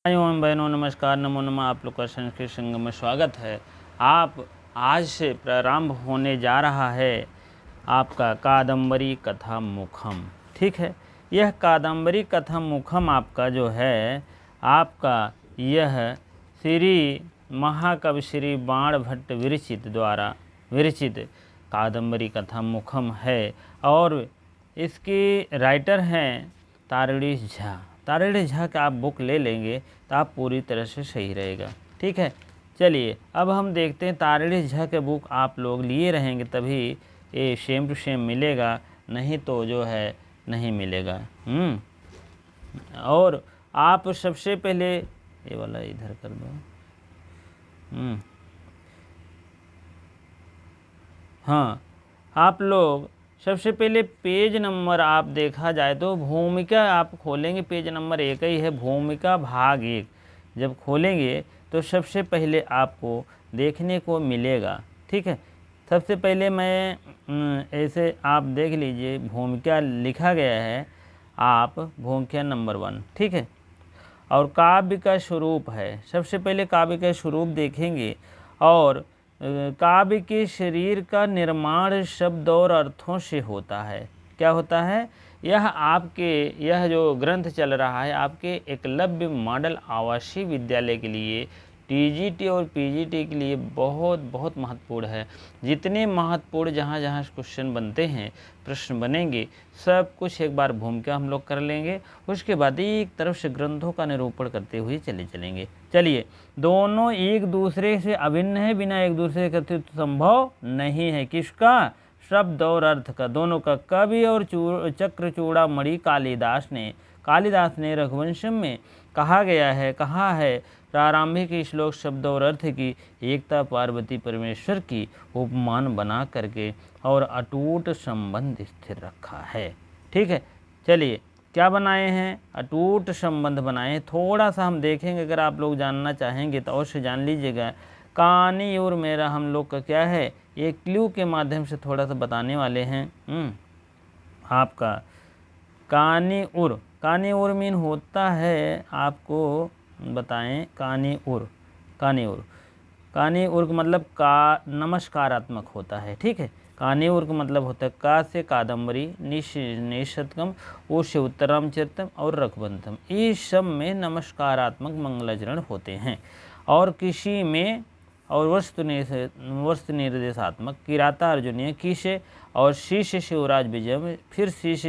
एवं बहनों नमस्कार, नमो नमः। आप लोग का संस्कृत संगम में स्वागत है। आप आज से प्रारंभ होने जा रहा है आपका कादम्बरी कथा मुखम। ठीक है, यह कादम्बरी कथा मुखम आपका जो है आपका यह श्री महाकवि श्री बाण भट्ट विरचित द्वारा विरचित कादम्बरी कथा मुखम है और इसकी राइटर हैं तारिणी झा। तारिणी झा का आप बुक ले लेंगे तो आप पूरी तरह से सही रहेगा। ठीक है, चलिए अब हम देखते हैं तारिणी झा के बुक आप लोग लिए रहेंगे तभी ये सेम टू सेम मिलेगा, नहीं तो जो है नहीं मिलेगा। और आप सबसे पहले ये वाला इधर कर दो। हाँ, आप लोग सबसे पहले पेज नंबर आप देखा जाए तो भूमिका आप खोलेंगे, पेज नंबर 1 ही है, भूमिका भाग 1 जब खोलेंगे तो सबसे पहले आपको देखने को मिलेगा। ठीक है, सबसे पहले मैं ऐसे आप देख लीजिए भूमिका लिखा गया है, आप भूमिका नंबर 1। ठीक है, और काव्य का स्वरूप है। सबसे पहले काव्य का स्वरूप देखेंगे और काव्य के शरीर का निर्माण शब्द और अर्थों से होता है। क्या होता है? यह जो ग्रंथ चल रहा है आपके एकलव्य मॉडल आवासीय विद्यालय के लिए टीजीटी और पीजीटी के लिए बहुत बहुत महत्वपूर्ण है। जितने महत्वपूर्ण जहाँ जहाँ क्वेश्चन बनते हैं, प्रश्न बनेंगे, सब कुछ एक बार भूमिका हम लोग कर लेंगे। उसके बाद एक तरफ से ग्रंथों का निरूपण करते हुए चलेंगे। चलिए, दोनों एक दूसरे से अभिन्न है, बिना एक दूसरे के अस्तित्व संभव नहीं है। किसका? शब्द और अर्थ का, दोनों का। कवि और चक्रचूड़ामणि कालिदास ने रघुवंशम में कहा है प्रारंभिक श्लोक शब्द और अर्थ की एकता पार्वती परमेश्वर की उपमान बना करके और अटूट संबंध स्थिर रखा है। ठीक है, चलिए क्या बनाए हैं? अटूट संबंध बनाए। थोड़ा सा हम देखेंगे, अगर आप लोग जानना चाहेंगे तो अवश्य जान लीजिएगा। कहानी और मेरा हम लोग का क्या है, ये क्लू के माध्यम से थोड़ा सा बताने वाले हैं। आपका कानी उर मीन होता है, आपको बताएं। कानी उर का मतलब का नमस्कारात्मक होता है। ठीक है, कानी उर का मतलब होता है का से कादम्बरी, निशतकम, ओ से उत्तरामचरितम और रघुवंशम। इस सब में नमस्कारात्मक मंगलाचरण होते हैं। और किसी में और वस्तु निर्देशात्मक किराता अर्जुनीय किसे और शीश शिवराज विजय, फिर शीश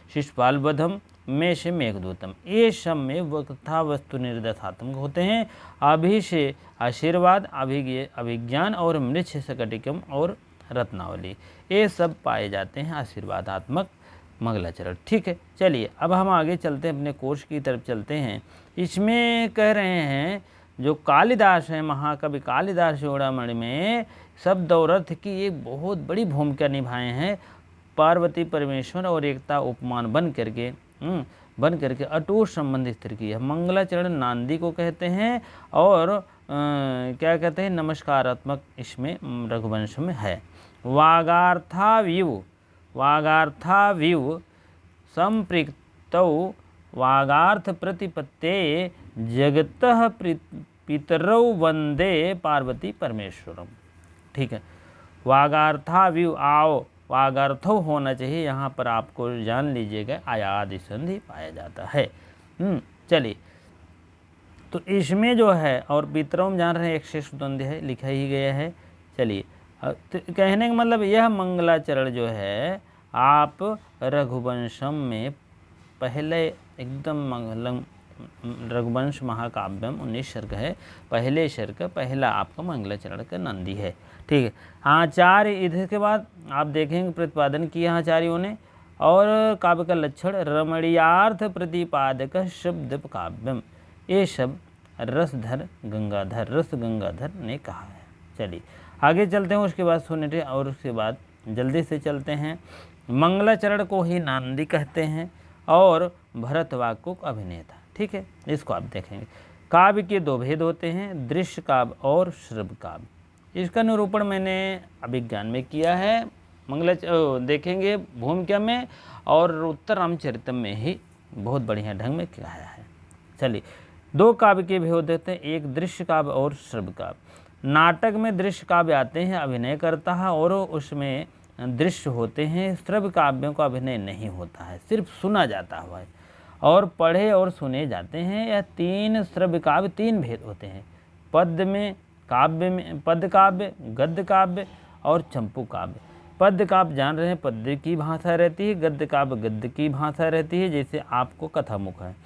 शिशुपाल वधम में से मेघदूतम। ये सब में वक्ता वस्तु निर्देशात्मक होते हैं। अभि से आशीर्वाद, अभिज्ञान और मृच्छ सकटिकम और रत्नावली, ये सब पाए जाते हैं आशीर्वादात्मक मंगलाचरण। ठीक है, चलिए अब हम आगे चलते हैं, अपने कोर्स की तरफ चलते हैं। इसमें कह रहे हैं जो कालिदास है, महाकवि कालिदास चूड़ामणि में शब्द और अर्थ की एक बहुत बड़ी भूमिका निभाए हैं। पार्वती परमेश्वर और एकता उपमान बन करके अटूट संबंध स्थिर किया। मंगलाचरण नांदी को कहते हैं और क्या कहते हैं, नमस्कारात्मक इसमें रघुवंश में है। वागार्थाविव संपृक्तौ वागार्थ प्रतिपत्ते जगतः पितरौ वंदे पार्वती परमेश्वरम। ठीक है, वागार्थाविव आओ, वागार्थो होना चाहिए, यहाँ पर आपको जान लीजिएगा आयादि संधि पाया जाता है। चलिए, तो इसमें जो है और पितरौ में जान रहे हैं एक शेष द्वंद्व है, लिखा ही गया है। चलिए, तो कहने का मतलब यह मंगलाचरण जो है आप रघुवंशम में पहले एकदम मंगलम, रघुवंश महाकाव्यम 19 सर्ग है, पहले सर्ग पहला आपका मंगलाचरण का नंदी है। ठीक है, आचार्य इधर के बाद आप देखेंगे प्रतिपादन किया आचार्यों ने। और काव्य का लक्षण रमणीयार्थ प्रतिपादक शब्द काव्यम, ये शब्द रस गंगाधर ने कहा है। चलिए आगे चलते हैं, उसके बाद सुनते और उसके बाद जल्दी से चलते हैं। मंगलाचरण को ही नांदी कहते हैं और भरतवाक को अभिनेता। ठीक है, इसको आप देखेंगे। काव्य के 2 भेद होते हैं, दृश्य काव्य और श्रव्य काव्य। इसका निरूपण मैंने अभिज्ञान में किया है, देखेंगे भूमिका में और उत्तर रामचरितम में ही बहुत बढ़िया ढंग में किया है। चलिए, दो काव्य के भेद होते हैं, एक दृश्य काव्य और श्रव्य काव्य। नाटक में दृश्य काव्य आते हैं, अभिनय करता है और उसमें दृश्य होते हैं। श्रव्य काव्यों का अभिनय नहीं होता है, सिर्फ सुना जाता हुआ है और पढ़े और सुने जाते हैं। यह तीन श्रव्य काव्य तीन भेद होते हैं, पद्य में, काव्य में, पद्य काव्य, गद्य काव्य और चंपू काव्य। पद्य काव्य जान रहे हैं, पद्य की भाषा रहती है, गद्य काव्य गद्य की भाषा रहती है, जैसे आपको कथामुख है।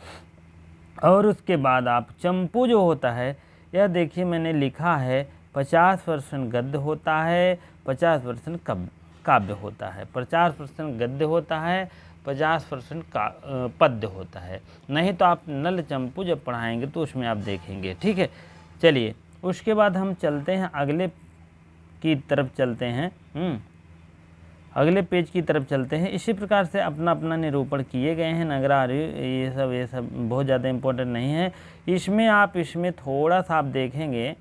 और उसके बाद आप चंपू जो होता है, यह देखिए मैंने लिखा है 50% गद्य होता है, 50% काव्य होता है, 50% गद्य होता है, 50% पद्य होता है। नहीं तो आप नल चंपू जब पढ़ाएंगे तो उसमें आप देखेंगे। ठीक है, चलिए उसके बाद हम चलते हैं अगले की तरफ चलते हैं, अगले पेज की तरफ चलते हैं। इसी प्रकार से अपना अपना निरूपण किए गए हैं। नगरार्य ये सब बहुत ज़्यादा इम्पोर्टेंट नहीं है। इसमें थोड़ा सा आप देखेंगे,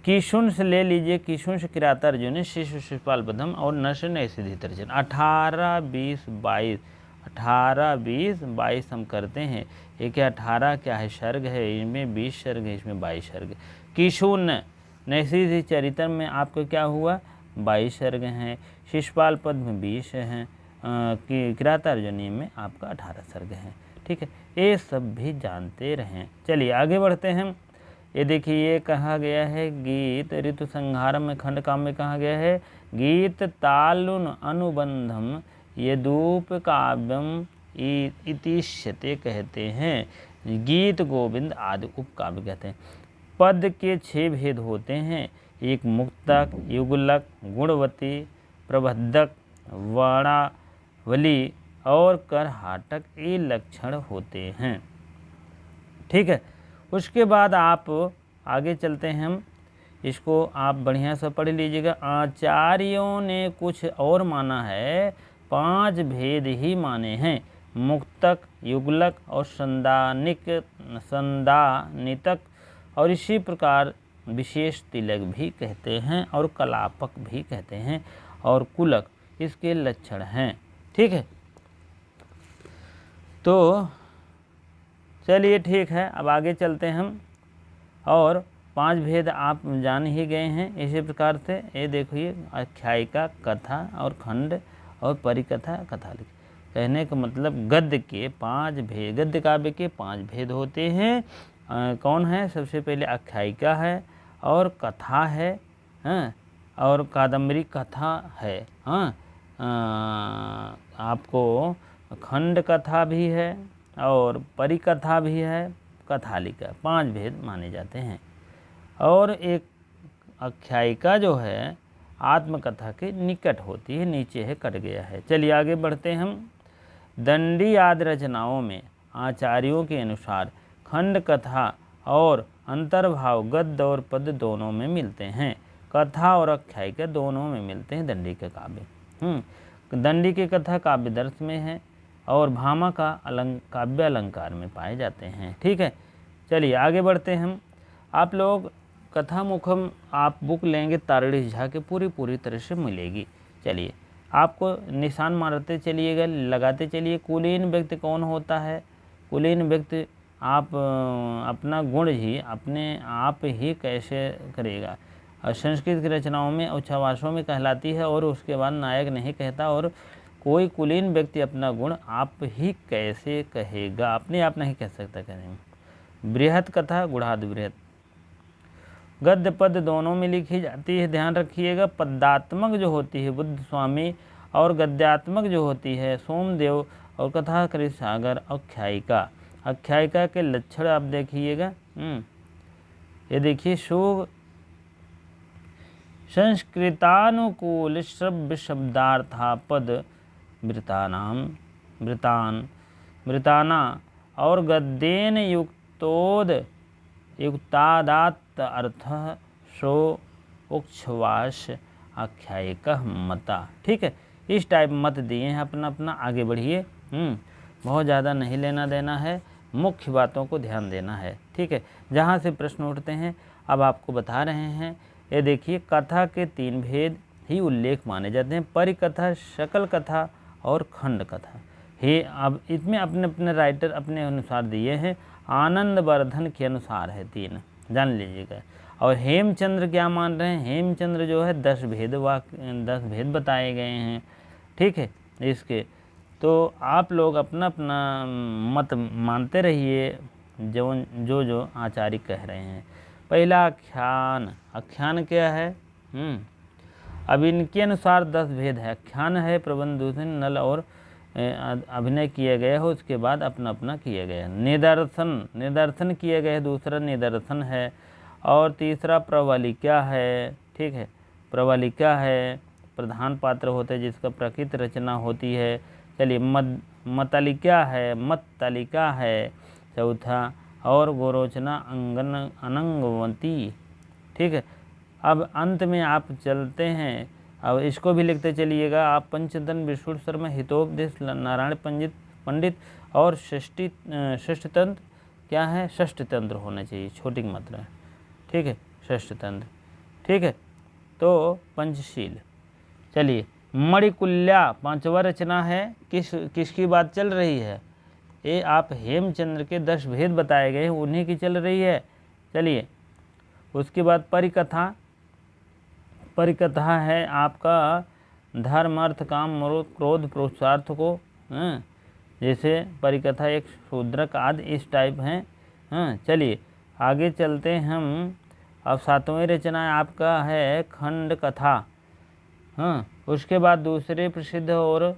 किशुन से ले लीजिए, किशुन से किराता अर्जुन, शिशु शिशुपाल पदम और नश नैषधि तर्जन। 18, 20, 22, 18, 20, 22 हम करते हैं। ये क्या 18 क्या है, सर्ग है, इनमें 20 सर्ग है, इसमें 22 सर्ग। किशुन नैषधि चरित्र में आपको क्या हुआ, 22 सर्ग हैं। शिशुपाल पद में 20 हैं, किराता अर्जुनी में आपका 18 सर्ग हैं। ठीक है, ये सब भी जानते रहें। चलिए आगे बढ़ते हैं। ये देखिए, ये कहा गया है गीत ऋतु संहारम में खंड काम में कहा गया है, गीत तालुन अनुबंधम यदूप काव्यम इतिष्यते कहते हैं। गीत गोविंद आदि उपकाव्य कहते हैं। पद के 6 भेद होते हैं, एक मुक्तक, युगलक, गुणवती, प्रबद्धक, वर्णावली और करहाटक, ये लक्षण होते हैं। ठीक है, उसके बाद आप आगे चलते हैं। हम इसको आप बढ़िया से पढ़ लीजिएगा। आचार्यों ने कुछ और माना है, 5 भेद ही माने हैं, मुक्तक, युगलक और संदानितक, और इसी प्रकार विशेष तिलक भी कहते हैं और कलापक भी कहते हैं और कुलक इसके लक्षण हैं। ठीक है, तो चलिए ठीक है, अब आगे चलते हैं हम। और 5 भेद आप जान ही गए हैं। इसी प्रकार से ये देखिए, आख्यायिका, कथा और खंड और परिकथा, कथा लिखी। कहने का मतलब गद्य के 5 भेद, गद्य काव्य के 5 भेद होते हैं। कौन है, सबसे पहले आख्यायिका है और कथा है, और कादम्बरी कथा है, आपको खंड कथा भी है और परिकथा भी है, कथालिका। 5 भेद माने जाते हैं। और एक आख्यायिका जो है आत्मकथा के निकट होती है, नीचे है, कट गया है। चलिए आगे बढ़ते हैं हम। दंडी आदि रचनाओं में आचार्यों के अनुसार खंड कथा और अंतर्भाव गद्य और पद्य दोनों में मिलते हैं। कथा और आख्यायिका दोनों में मिलते हैं दंडी के काव्य। दंडी की कथा काव्य दर्श में है और भामा का काव्य अलंकार में पाए जाते हैं। ठीक है, चलिए आगे बढ़ते हैं हम। आप लोग कथा मुखम आप बुक लेंगे तारणी झा के, पूरी तरह से मिलेगी। चलिए आपको निशान मारते चलिएगा, लगाते चलिए। कुलीन व्यक्ति कौन होता है, कुलीन व्यक्ति आप अपना गुण ही अपने आप ही कैसे करेगा। संस्कृत की रचनाओं में उच्छ्वासों में कहलाती है और उसके बाद नायक नहीं कहता। और कोई कुलीन व्यक्ति अपना गुण आप ही कैसे कहेगा, अपने आप नहीं कह सकता कहेंगे। बृहत कथा गुढ़ाद बृहत, गद्य पद्य दोनों में लिखी जाती है, ध्यान रखिएगा। पद्यात्मक जो होती है बुद्ध स्वामी और गद्यात्मक जो होती है सोमदेव और कथा कृत सागर। आख्यायिका, आख्यायिका के लक्षण आप देखिएगा। ये देखिए, शुभ संस्कृतानुकूल श्रव्य शब्दार्था पद वृताना और गद्येन युक्तादात अर्थ सो उच्छ्वास आख्यायिका मता। ठीक है, इस टाइप मत दिए हैं, अपना अपना आगे बढ़िए। बहुत ज़्यादा नहीं लेना देना है, मुख्य बातों को ध्यान देना है। ठीक है, जहाँ से प्रश्न उठते हैं अब आपको बता रहे हैं। ये देखिए, कथा के 3 भेद ही उल्लेख माने जाते हैं, परिकथा, शकल कथा और खंड कथा। हे अब इसमें अपने अपने राइटर अपने अनुसार दिए हैं आनंदवर्धन के अनुसार है 3, जान लीजिएगा। और हेमचंद्र क्या मान रहे हैं, हेमचंद्र जो है 10 भेद बताए गए हैं, ठीक है इसके। तो आप लोग अपना अपना मत मानते रहिए जो आचार्य कह रहे हैं। पहला आख्यान, आख्यान क्या है, अब इनके अनुसार 10 भेद है। आख्यान है प्रबंध दूसरे नल और अभिनय किए गए हो, उसके बाद अपना अपना किए गए। निदर्शन किए गए, दूसरा निदर्शन है। और तीसरा प्रवालिका है, ठीक है, प्रवालिका है, प्रधान पात्र होते हैं जिसका प्रकृत रचना होती है। चलिए मतलिका है, मत तालिका है चौथा, और गोरोचना अनंगवती, ठीक है। अब अंत में आप चलते हैं, अब इसको भी लिखते चलिएगा आप। पंचतन विष्णु शर्मा हितोपदेश नारायण पंडित और षष्ठ तंत्र क्या है, षष्ठ तंत्र होना चाहिए, छोटी मात्रा, ठीक है, षष्ठ तंत्र, ठीक है। तो पंचशील। चलिए मणिकुल्या 5वां रचना है, किसकी बात चल रही है, ये आप हेमचंद्र के 10 भेद बताए गए हैं उन्हीं की चल रही है। चलिए उसके बाद परिकथा, परिकथा है आपका धर्म अर्थ काम मोक्ष क्रोध पुरुषार्थ को, जैसे परिकथा एक शूद्रक आदि इस टाइप हैं। चलिए आगे चलते हैं हम। अब 7वां रचना आपका है खंड कथा, उसके बाद दूसरे प्रसिद्ध और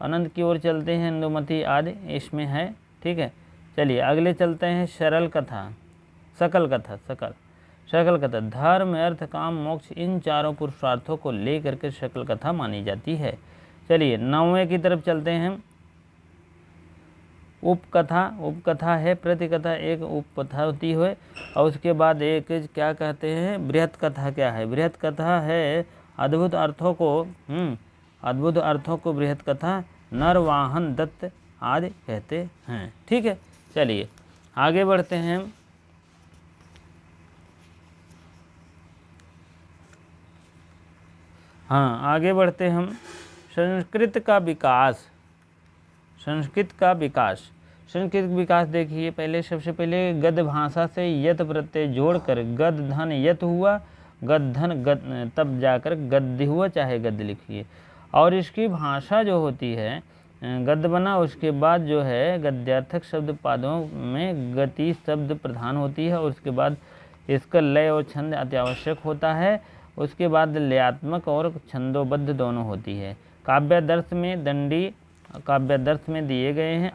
अनंत की ओर चलते हैं, इंदुमती आदि इसमें है, ठीक है। चलिए अगले चलते हैं सरल कथा, सकल कथा धर्म अर्थ काम मोक्ष इन चारों पुरुषार्थों को लेकर के सकल कथा मानी जाती है। चलिए 9वें की तरफ चलते हैं। उपकथा है, प्रतिकथा एक उपकथा होती है, और उसके बाद एक क्या कहते हैं बृहत कथा। क्या है बृहत कथा है, अद्भुत अर्थों को बृहत कथा नरवाहन दत्त आदि कहते हैं, ठीक है। चलिए आगे बढ़ते हैं। आगे बढ़ते हम। संस्कृत का विकास देखिए। पहले सबसे पहले गद्य भाषा से यत प्रत्यय जोड़कर गद धन यत हुआ, गद धन तब जाकर गद्य हुआ, चाहे गद्य लिखिए। और इसकी भाषा जो होती है गद्य बना, उसके बाद जो है गद्यार्थक शब्द पादों में गति शब्द प्रधान होती है, और उसके बाद इसका लय और छंद अत्यावश्यक होता है। उसके बाद लयात्मक और छंदोबद्ध दोनों होती है। काव्यादर्श में दिए गए हैं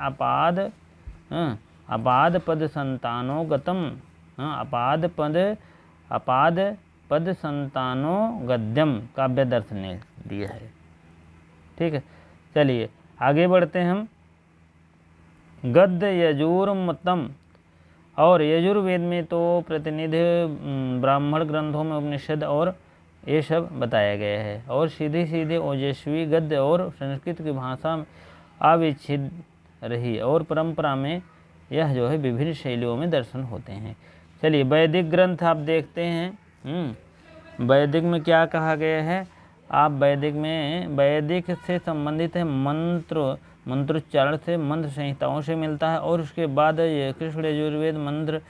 अपाद पद संतानोगतम, अपाद पद संतानोगद्यम काव्यादर्श ने दिया है, ठीक है। चलिए आगे बढ़ते हम। गद्य यजुर्मतम, और यजुर्वेद में तो प्रतिनिधि ब्राह्मण ग्रंथों में उपनिषद और ये सब बताया गया है। और सीधे ओजस्वी गद्य और संस्कृत की भाषा अविच्छिन्न रही, और परंपरा में यह जो है विभिन्न शैलियों में दर्शन होते हैं। चलिए वैदिक ग्रंथ आप देखते हैं। वैदिक में क्या कहा गया है, आप वैदिक से संबंधित है मंत्रोच्चारण से, मंत्र संहिताओं से मिलता है। और उसके बाद ये कृष्ण यजुर्वेद मंत्र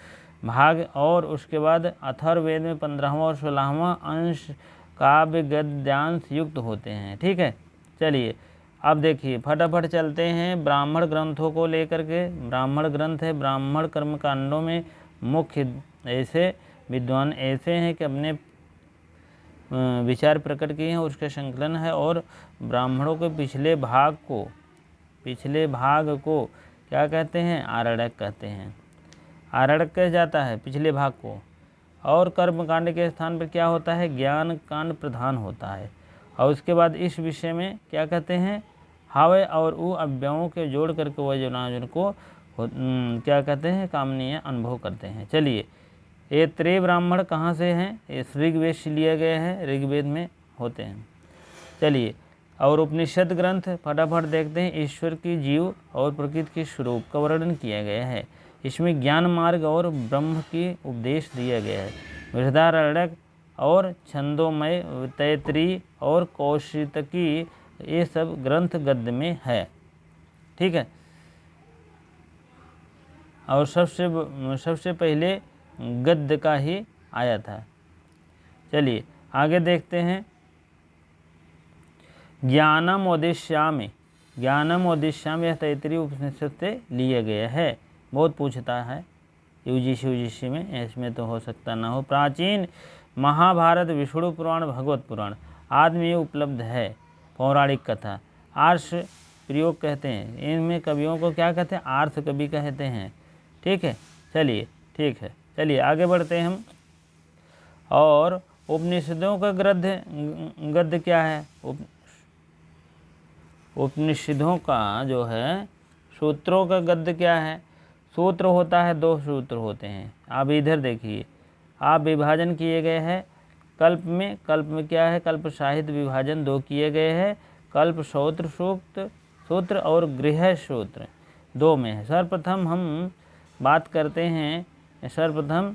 भाग, और उसके बाद अथर्ववेद में 15वां और 16वां अंश काव्य गद्यांश युक्त होते हैं, ठीक है। चलिए अब देखिए फटाफट चलते हैं ब्राह्मण ग्रंथों को लेकर के। ब्राह्मण ग्रंथ है, ब्राह्मण कर्मकांडों में मुख्य ऐसे विद्वान ऐसे हैं कि अपने विचार प्रकट किए हैं, उसके संकलन है। और ब्राह्मणों के पिछले भाग को क्या कहते हैं, आरण्यक कहते हैं। आरण्यक कह जाता है पिछले भाग को। और कर्मकांड के स्थान पर क्या होता है, ज्ञान कांड प्रधान होता है। और उसके बाद इस विषय में क्या कहते हैं, हावे और उ अव्ययों के जोड़ करके वह को क्या कहते हैं, कामनीय अनुभव करते हैं। चलिए ये त्रय ब्राह्मण कहाँ से हैं, ये ऋग्वेद से लिया गया है, ऋग्वेद में होते हैं। चलिए और उपनिषद ग्रंथ फटाफट देखते हैं। ईश्वर की जीव और प्रकृति के स्वरूप का वर्णन किया गया है। इसमें ज्ञान मार्ग और ब्रह्म की उपदेश दिया गया है। बृहदारण्यक और छंदोमय, तैतरी और कौशितकी ये सब ग्रंथ गद्य में है, ठीक है। और सबसे पहले गद्य का ही आया था। चलिए आगे देखते हैं। ज्ञानम उद्देश्यामि, ज्ञानम उद्देश्यामि यह तैत्तिरीय उपनिषद से लिए गए है। बहुत पूछता है यूजीसी में, इसमें तो हो सकता ना हो। प्राचीन महाभारत, विष्णु पुराण, भगवत पुराण आदि में उपलब्ध है। पौराणिक कथा आर्ष प्रयोग कहते हैं। इनमें कवियों को क्या कहते हैं? आर्ष कवि कहते हैं। ठीक है, चलिए ठीक है, चलिए आगे बढ़ते हैं हम। और उपनिषदों का गद्य क्या है? उपनिषदों का जो है सूत्रों का गद्य क्या है? सूत्र होता है, 2 सूत्र होते हैं। आप इधर देखिए, आप विभाजन किए गए हैं कल्प में क्या है? कल्प साहित्य विभाजन 2 किए गए हैं। कल्प सूत्र सूत्र और गृह सूत्र 2 में है। सर्वप्रथम हम बात करते हैं सर्वप्रथम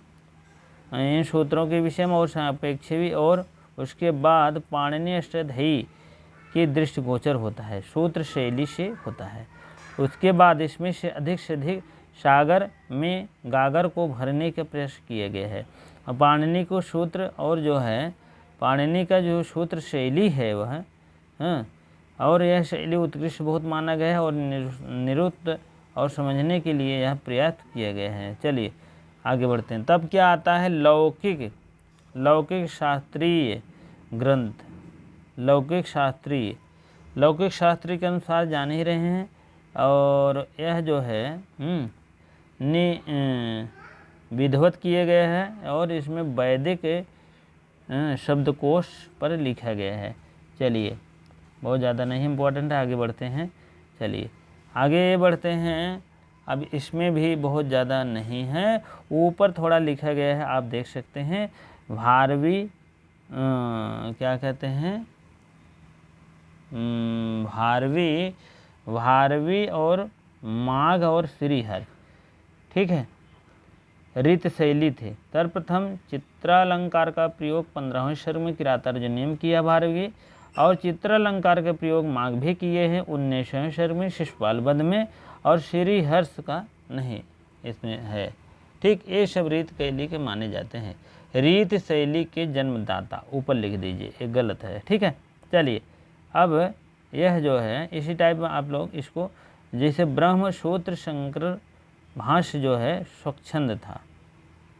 इन सूत्रों के विषय में और सापेक्ष भी, और उसके बाद पाणिनीय अष्टाध्यायी की दृष्टिगोचर होता है, सूत्र शैली से होता है। उसके बाद इसमें से अधिक सागर में गागर को भरने के प्रयास किए गए हैं। और पाणिनि को सूत्र और जो है पाणिनि का जो सूत्र शैली है वह और यह शैली उत्कृष्ट बहुत माना गया है और निरुक्त और समझने के लिए यह प्रयास किए गए हैं। चलिए आगे बढ़ते हैं। तब क्या आता है? लौकिक शास्त्रीय ग्रंथ। लौकिक शास्त्री के अनुसार जान ही रहे हैं। और यह जो है विधिवत किए गए हैं और इसमें वैदिक शब्दकोश पर लिखा गया है। चलिए बहुत ज़्यादा नहीं इम्पोर्टेंट है, आगे बढ़ते हैं। चलिए आगे बढ़ते हैं। अब इसमें भी बहुत ज़्यादा नहीं है, ऊपर थोड़ा लिखा गया है, आप देख सकते हैं। भारवी क्या कहते हैं? भारवी और माघ और श्रीहर, ठीक है, रीत शैली थे। सर्वप्रथम चित्रालंकार का प्रयोग 15वें सर्ग में किरातार्जुन ने किया भारवी, और चित्रालंकार का प्रयोग माघ भी किए हैं 19वें सर्ग में शिशुपाल वध में, और श्रीहर्ष का नहीं इसमें है। ठीक, ये सब रीत शैली के माने जाते हैं। रीत शैली के जन्मदाता ऊपर लिख दीजिए, ये गलत है। ठीक है, चलिए अब यह जो है इसी टाइप में आप लोग इसको, जैसे ब्रह्म सूत्र शंकर भाष्य जो है स्वच्छंद था।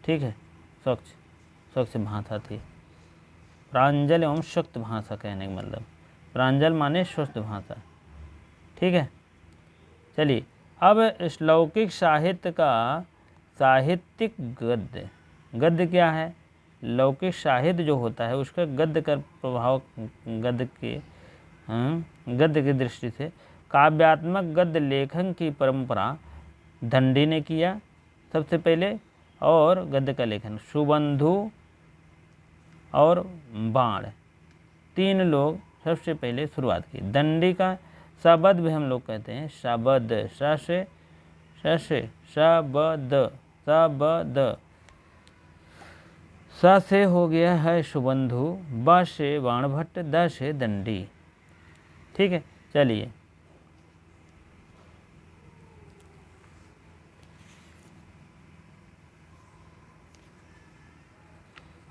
ठीक है, स्वच्छ भाषा थी। प्रांजल एवं स्वच्छ भाषा कहने का मतलब, प्रांजल माने स्वस्थ भाषा। ठीक है, चलिए अब इस लौकिक साहित्य का साहित्यिक गद्य क्या है? लौकिक साहित्य जो होता है उसका गद्य का प्रभाव गद्य की दृष्टि से काव्यात्मक गद्य लेखन की परंपरा दंडी ने किया सबसे पहले, और गद्य का लेखन सुबंधु और बाण 3 लोग सबसे पहले शुरुआत की। दंडी का शब्द भी हम लोग कहते हैं, शब्द स से हो गया है सुबंधु, ब से बाणभट्ट, द से दंडी। ठीक है, चलिए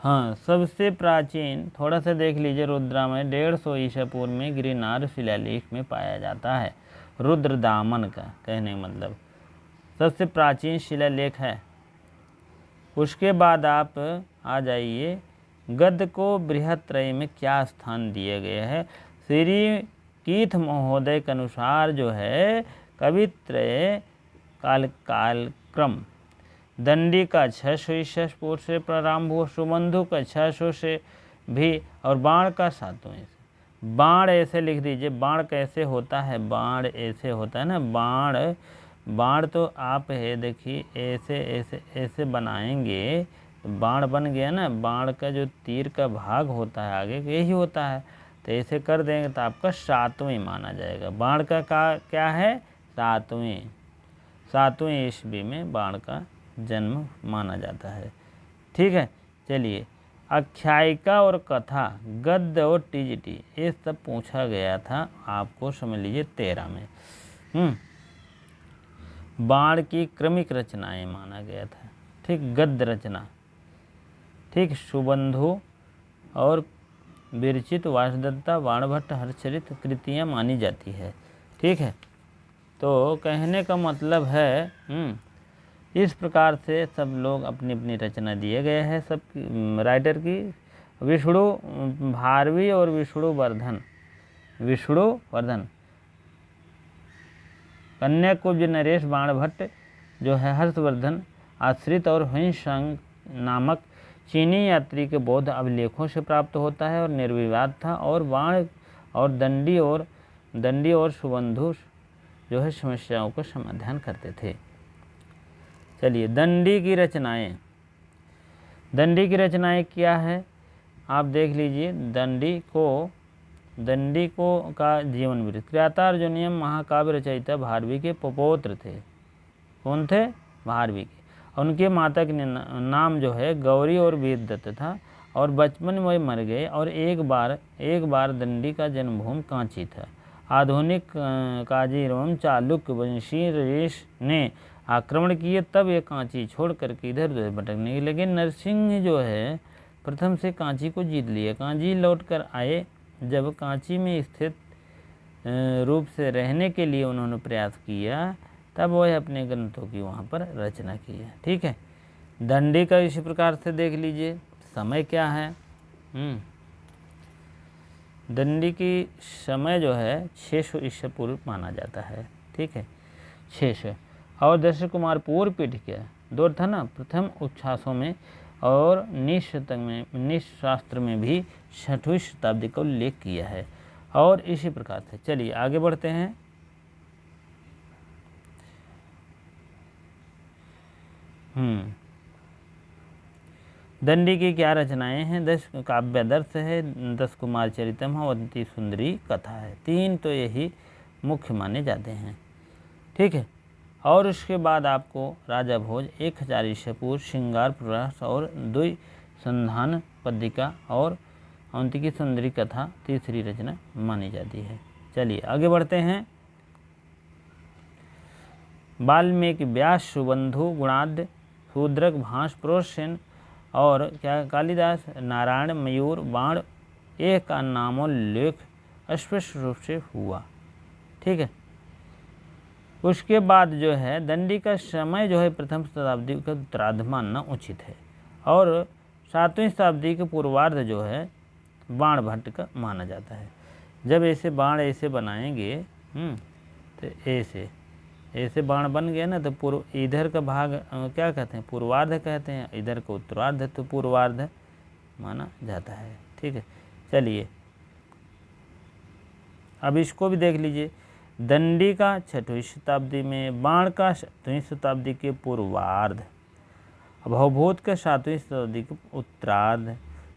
हाँ, सबसे प्राचीन थोड़ा सा देख लीजिए, रुद्रामय 150 ईसा पूर्व में गिरिनार शिलालेख में पाया जाता है। रुद्रदामन का कहने का मतलब सबसे प्राचीन शिलालेख है। उसके बाद आप आ जाइए, गद्य को बृहत्त्रय में क्या स्थान दिए गए हैं? श्री कीथ महोदय के अनुसार जो है कवित्रय कालक्रम दंडी का 600 ईसा पूर्व से प्रारंभ हुआ, सुबंधु का 600 से भी, और बाण का 700 से। बाण ऐसे लिख दीजिए, बाण कैसे होता है? बाण ऐसे होता है ना, बाण तो आप है देखिए ऐसे बनाएंगे तो बाण बन गया ना। बाण का जो तीर का भाग होता है आगे यही होता है, तो ऐसे कर देंगे तो आपका 7वें माना जाएगा। बाण का क्या है? 7वें ईस्वी में बाण का जन्म माना जाता है। ठीक है, चलिए आख्यायिका और कथा, गद्य और टीजीटी, ये सब पूछा गया था आपको, समझ लीजिए 13 में। बाण की क्रमिक रचनाएं माना गया था। ठीक, गद्य रचना। ठीक, सुबंधु और विरचित, वासदत्ता, बाणभट्ट, हर्षचरित कृतियाँ मानी जाती है। ठीक है, तो कहने का मतलब है इस प्रकार से सब लोग अपनी अपनी रचना दिए गए हैं सब राइटर की। विष्णु भारवी और विष्णुवर्धन कन्याकुब्ज नरेश बाणभट्ट जो है हर्षवर्धन आश्रित और हुइंसंग नामक चीनी यात्री के बौद्ध अभिलेखों से प्राप्त होता है और निर्विवाद था। और बाण और दंडी और सुबंधु जो है समस्याओं का समाधान करते थे। चलिए, दंडी की रचनाएं क्या है आप देख लीजिए। दंडी को का जीवन वृत्त। कृतार्जुनीयम महाकाव्य रचयिता भारवी के पपौत्र थे। कौन थे? भारवी के। उनके माता के नाम जो है गौरी और वीरदत्त था और बचपन में मर गए। और एक बार दंडी का जन्मभूमि कांची था। आधुनिक काजीराम चालुक्य वंशी नरेश ने आक्रमण किए, तब ये कांची छोड़ करके इधर उधर भटकने लगे। नरसिंह जो है प्रथम से कांची को जीत लिए। कांची लौट कर आए। जब कांची में स्थित रूप से रहने के लिए उन्होंने प्रयास किया, तब वह अपने ग्रंथों की वहाँ पर रचना की है। ठीक है, दंडी का इसी प्रकार से देख लीजिए। समय क्या है? दंडी की समय जो है 600 ईसा पूर्व माना जाता है। ठीक है, 600। और दशरथ कुमार पूर्व पीढ़ी के दौर था ना, प्रथम उच्छ्वासों में और निशास्त्र में भी 6वीं शताब्दी का उल्लेख किया है। और इसी प्रकार से चलिए आगे बढ़ते हैं। दंडी की क्या रचनाएं हैं? 10 काव्यादर्श है, 10 कुमार चरितम है, अवंती सुंदरी कथा है। 3 तो यही मुख्य माने जाते हैं। ठीक है, और उसके बाद आपको राजा भोज 1000 ईसा पूर्व, श्रृंगार प्रवास और द्वि संधान पद्मिका और अवंती की सुंदरी कथा तीसरी रचना मानी जाती है। चलिए आगे बढ़ते हैं। वाल्मीकि, व्यास, सुबंधु, गुणाढ्य, शूद्रक, भास, प्रोसेन और क्या कालिदास, नारायण, मयूर, बाण एक का नामोल्लेख स्पष्ट रूप से हुआ। ठीक है, उसके बाद जो है दंडी का समय जो है प्रथम शताब्दी का उत्तरार्ध मानना उचित है और 7वीं शताब्दी के पूर्वार्ध जो है बाणभट्ट का माना जाता है। जब ऐसे बाण ऐसे बनाएंगे तो ऐसे बाण बन गए ना, तो पूर्व इधर का भाग क्या कहते हैं? पूर्वार्ध कहते हैं, इधर का उत्तरार्ध, तो पूर्वार्ध माना जाता है। ठीक है, चलिए अब इसको भी देख लीजिए। दंडी का 6वीं शताब्दी में, बाण का 7वीं शताब्दी के पूर्वार्ध, भवभूत का 7वीं शताब्दी के उत्तरार्ध,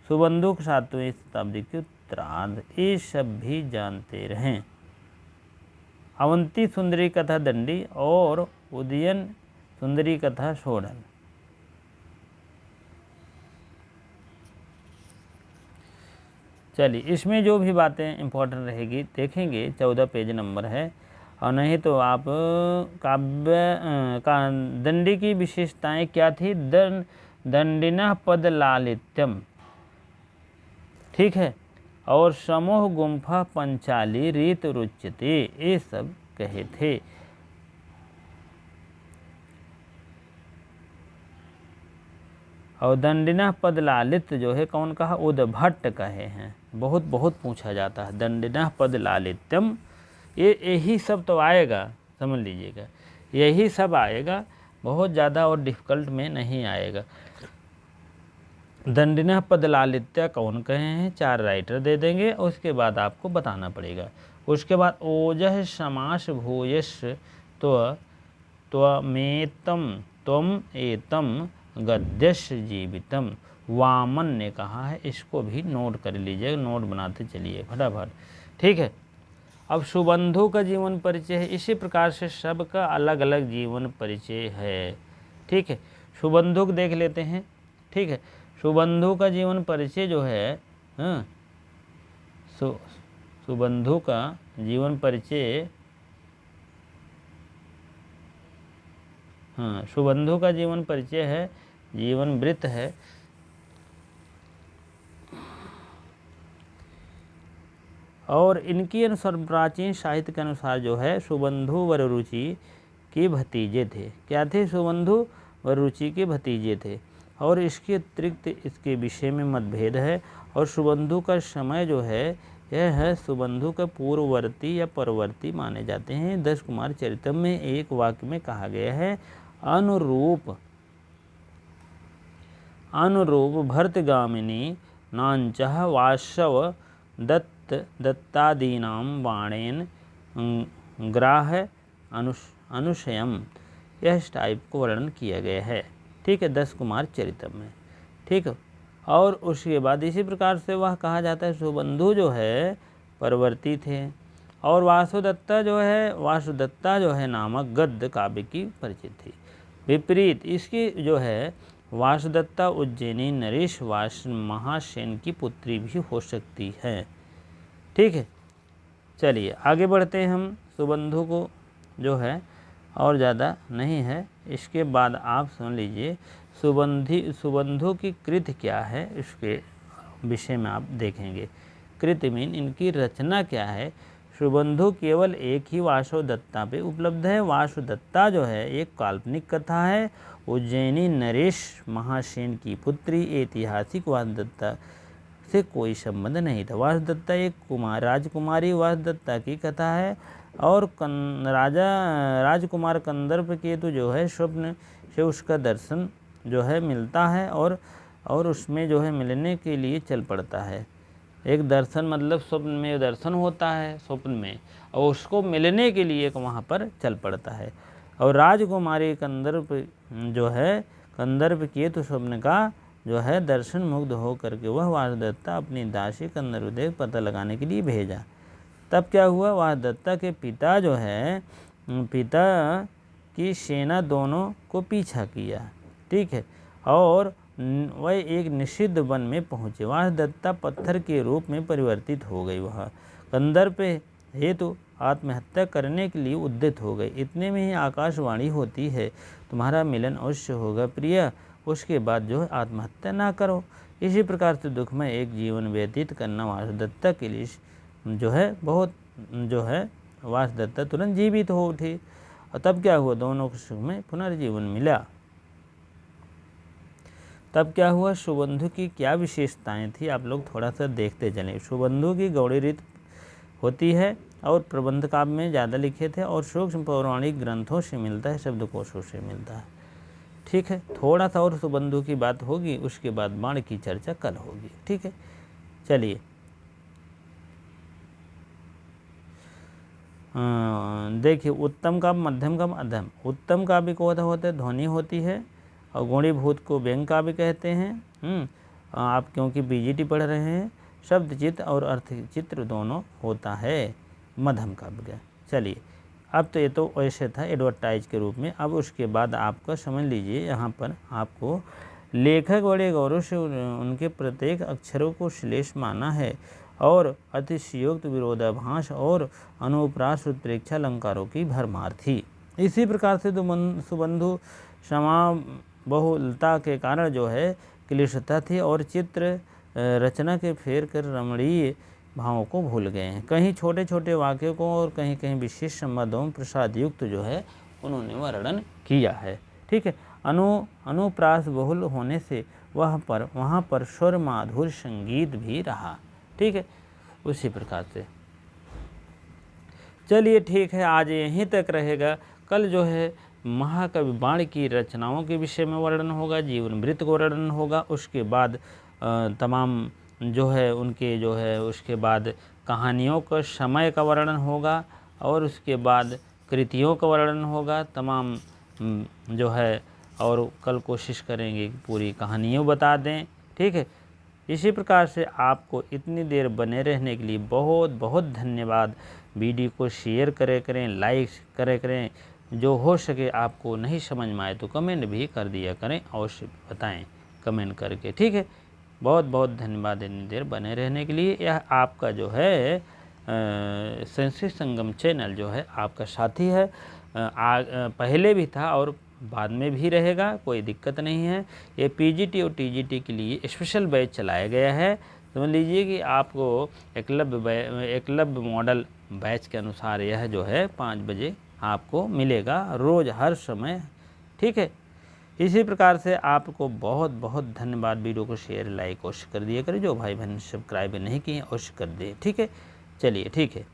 सुबंधु का 7वीं शताब्दी के उत्तरार्ध, ये सब भी जानते रहें। अवंती सुंदरी कथा दंडी और उदयन सुंदरी कथा सोढ़ल। चलिए, इसमें जो भी बातें इंपॉर्टेंट रहेगी देखेंगे, 14 पेज नंबर है। और नहीं तो आप दंडी की विशेषताएं क्या थी? दंडिना पद लालित्यम। ठीक है, और समूह गुम्फा पंचाली रीत रुच्यते, ये सब कहे थे। और दंडिना पद लालित्य जो है कौन कहा? उद्भट्ट कहे हैं। बहुत पूछा जाता है दंडिना पद लालित्यम, ये यही सब तो आएगा, समझ लीजिएगा, यही सब आएगा, बहुत ज़्यादा और डिफ़िकल्ट में नहीं आएगा। दंडिना पद लालित्य कौन कहे हैं? 4 राइटर दे देंगे, उसके बाद आपको बताना पड़ेगा। उसके बाद ओजः समास भूयश त्वमेतम त्वम एतम गद्यश जीवितम, वामन ने कहा है। इसको भी नोट कर लीजिए, नोट बनाते चलिए फटाफट। ठीक है, अब सुबंधु का जीवन परिचय है। इसी प्रकार से सबका अलग अलग जीवन परिचय है। ठीक है, सुबंधु को देख लेते हैं। ठीक है, सुबंधु का जीवन परिचय जो है, सुबंधु का जीवन परिचय हाँ, सुबंधु का जीवन परिचय है, जीवन वृत्त है। और इनकी अनुसार प्राचीन साहित्य के अनुसार जो है सुबंधु व रुचि के भतीजे थे। क्या थे? सुबंधु व रुचि के भतीजे थे। और इसके अतिरिक्त इसके विषय में मतभेद है। और सुबंधु का समय जो है यह है सुबंधु का पूर्ववर्ती या परवर्ती माने जाते हैं। 10 कुमार चरितम में एक वाक्य में कहा गया है, अनुरूप भर्तगामिनी नांचः वाशव दत्तादीनां बाणेन ग्राह अनुशयम, यह इस टाइप को वर्णन किया गया है। ठीक है, 10 कुमार चरितम में। ठीक है, और उसके बाद इसी प्रकार से वह कहा जाता है सुबंधु जो है परवर्ती थे। और वासुदत्ता जो है नामक गद्य काव्य की परिचित थी। विपरीत इसकी जो है वासुदत्ता उज्जैनी नरेश महासेन की पुत्री भी हो सकती है। ठीक है, चलिए आगे बढ़ते हैं हम। सुबंधु को जो है और ज़्यादा नहीं है, इसके बाद आप सुन लीजिए सुबंधु की कृति क्या है, इसके विषय में आप देखेंगे। कृति मीन इनकी रचना क्या है। सुबंधु केवल एक ही वासुदत्ता पे उपलब्ध है। वासुदत्ता जो है एक काल्पनिक कथा है। उज्जैनी नरेश महासेन की पुत्री, ऐतिहासिक वासुदत्ता से कोई संबंध नहीं था। वासुदत्ता एक राजकुमारी वासुदत्ता की कथा है। और राजकुमार कंदर्प केतु जो है स्वप्न से उसका दर्शन जो है मिलता है और उसमें जो है मिलने के लिए चल पड़ता है। एक दर्शन मतलब स्वप्न में दर्शन होता है स्वप्न में, और उसको मिलने के लिए वहाँ पर चल पड़ता है। और राजकुमारी कंदर्प केतु स्वप्न का जो है दर्शन मुग्ध हो करके वह वासुदत्ता अपनी दासी कंदर्प पता लगाने के लिए भेजा। तब क्या हुआ, वासुदत्ता के पिता जो है पिता की सेना दोनों को पीछा किया। ठीक है, और वह एक निषिद्ध वन में पहुँचे। वासुदत्ता पत्थर के रूप में परिवर्तित हो गई। वह कंदर्प हेतु आत्महत्या करने के लिए उद्यत हो गई। इतने में ही आकाशवाणी होती है, तुम्हारा मिलन अवश्य होगा प्रिया, उसके बाद जो है आत्महत्या ना करो। इसी प्रकार से दुखमय एक जीवन व्यतीत करना वासुदत्ता के लिए जो है बहुत जो है वासुदत्ता तुरंत जीवित हो उठी। और तब क्या हुआ, दोनों को सुख में पुनर्जीवन मिला। तब क्या हुआ, सुबंधु की क्या विशेषताएं थी आप लोग थोड़ा सा देखते चलें। सुबंधु की गौड़ी रीत होती है और प्रबंध काव्य में ज़्यादा लिखे थे और सूक्ष्म पौराणिक ग्रंथों से मिलता है, शब्दकोशों से मिलता है। ठीक है, थोड़ा सा और सुबंधु की बात होगी, उसके बाद बाण की चर्चा कल होगी। ठीक है, चलिए देखिए उत्तम काव्य, मध्यम काव्य, अधम। उत्तम काव्य को होता है ध्वनि होती है, और गुणीभूत को व्यंग काव्य कहते हैं। आप क्योंकि बीजीटी पढ़ रहे हैं, शब्द चित्र और अर्थ चित्र दोनों होता है मध्यम काव्य का। चलिए अब तो ये तो ऐसे था एडवर्टाइज के रूप में। अब उसके बाद आपका समझ लीजिए, यहाँ पर आपको लेखक बड़े गौरव से उनके प्रत्येक अक्षरों को श्लेष माना है और अतिशयोक्त विरोधाभास और अनुप्रास उत्प्रेक्षा अलंकारों की भरमार थी। इसी प्रकार से सुबंधु क्षमा बहुलता के कारण जो है क्लिष्टता थी और चित्र रचना के फेर कर रमणीय भावों को भूल गए हैं। कहीं छोटे छोटे वाक्यों को और कहीं कहीं विशेष संबंधों प्रसाद युक्त जो है उन्होंने वर्णन किया है। ठीक है, अनुप्रास बहुल होने से वहाँ पर स्वर माधुर संगीत भी रहा। ठीक है, उसी प्रकार से चलिए ठीक है, आज यहीं तक रहेगा। कल जो है महाकवि बाण की रचनाओं के विषय में वर्णन होगा, जीवन वृत्त को वर्णन होगा, उसके बाद तमाम जो है उनके जो है उसके बाद कहानियों का समय का वर्णन होगा और उसके बाद कृतियों का वर्णन होगा तमाम जो है। और कल कोशिश करेंगे कि पूरी कहानियों बता दें। ठीक है, इसी प्रकार से आपको इतनी देर बने रहने के लिए बहुत बहुत धन्यवाद। वीडियो को शेयर करें, लाइक करें। जो हो सके आपको नहीं समझ में आए तो कमेंट भी कर दिया करें, अवश्य बताएं कमेंट करके। ठीक है, बहुत बहुत धन्यवाद इतनी देर बने रहने के लिए। यह आपका जो है संस्कृत संगम चैनल जो है आपका साथी है। पहले भी था और बाद में भी रहेगा, कोई दिक्कत नहीं है। ये पीजीटी और टीजीटी के लिए स्पेशल बैच चलाया गया है। समझ लीजिए कि आपको एकलव्य मॉडल बैच के अनुसार यह जो है 5 बजे आपको मिलेगा रोज़ हर समय, ठीक है। इसी प्रकार से आपको बहुत बहुत धन्यवाद। वीडियो को शेयर लाइक अवश्य कर दिया करें, जो भाई बहन सब्सक्राइब नहीं किए अवश्य कर दिए, ठीक है। चलिए ठीक है।